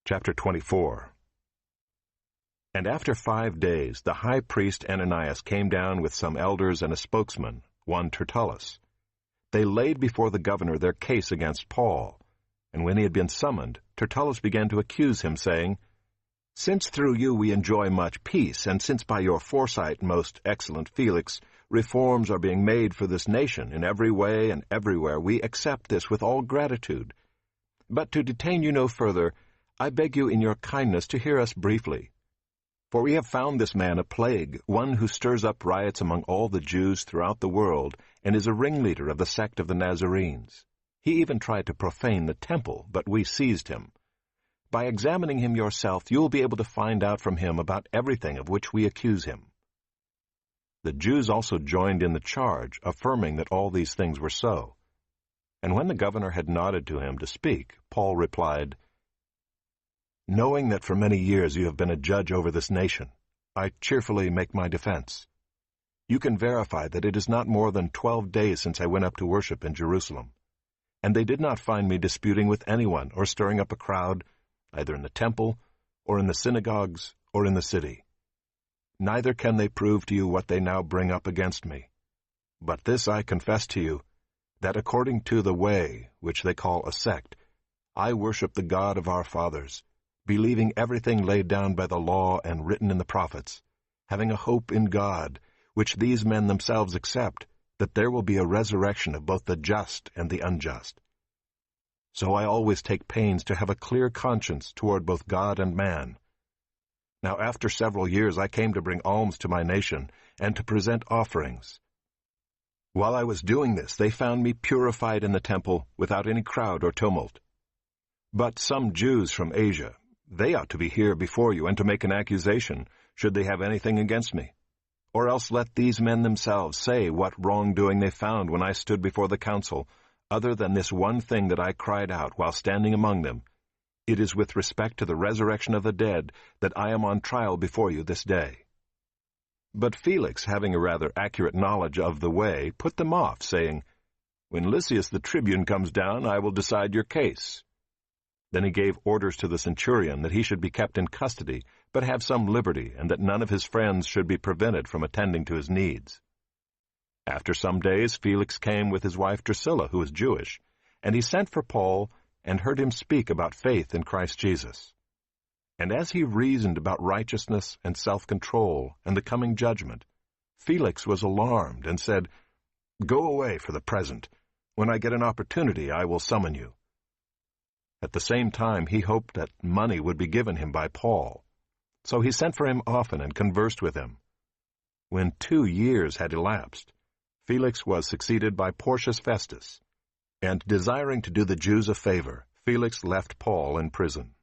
Chapter 24. And after 5 days the high priest Ananias came down with some elders and a spokesman, one Tertullus. They laid before the governor their case against Paul, and when he had been summoned, Tertullus began to accuse him, saying, "Since through you we enjoy much peace, and since by your foresight, most excellent Felix, reforms are being made for this nation in every way and everywhere, we accept this with all gratitude. But to detain you no further, I beg you in your kindness to hear us briefly. For we have found this man a plague, one who stirs up riots among all the Jews throughout the world, and is a ringleader of the sect of the Nazarenes. He even tried to profane the temple, but we seized him. By examining him yourself, you will be able to find out from him about everything of which we accuse him." The Jews also joined in the charge, affirming that all these things were so. And when the governor had nodded to him to speak, Paul replied, "Knowing that for many years you have been a judge over this nation, I cheerfully make my defense. You can verify that it is not more than 12 days since I went up to worship in Jerusalem, and they did not find me disputing with anyone or stirring up a crowd, either in the temple, or in the synagogues, or in the city. Neither can they prove to you what they now bring up against me. But this I confess to you, that according to the way, which they call a sect, I worship the God of our fathers, believing everything laid down by the law and written in the prophets, having a hope in God, which these men themselves accept, that there will be a resurrection of both the just and the unjust. So I always take pains to have a clear conscience toward both God and man. Now after several years I came to bring alms to my nation, and to present offerings. While I was doing this, they found me purified in the temple, without any crowd or tumult. But some Jews from Asia, they ought to be here before you and to make an accusation, should they have anything against me. Or else let these men themselves say what wrongdoing they found when I stood before the council, other than this one thing that I cried out while standing among them. It is with respect to the resurrection of the dead that I am on trial before you this day." But Felix, having a rather accurate knowledge of the way, put them off, saying, "When Lysias the tribune comes down, I will decide your case." Then he gave orders to the centurion that he should be kept in custody, but have some liberty, and that none of his friends should be prevented from attending to his needs. After some days Felix came with his wife Drusilla, who was Jewish, and he sent for Paul and heard him speak about faith in Christ Jesus. And as he reasoned about righteousness and self-control and the coming judgment, Felix was alarmed and said, "Go away for the present. When I get an opportunity, I will summon you." At the same time, he hoped that money would be given him by Paul. So he sent for him often and conversed with him. When 2 years had elapsed, Felix was succeeded by Porcius Festus, and desiring to do the Jews a favor, Felix left Paul in prison.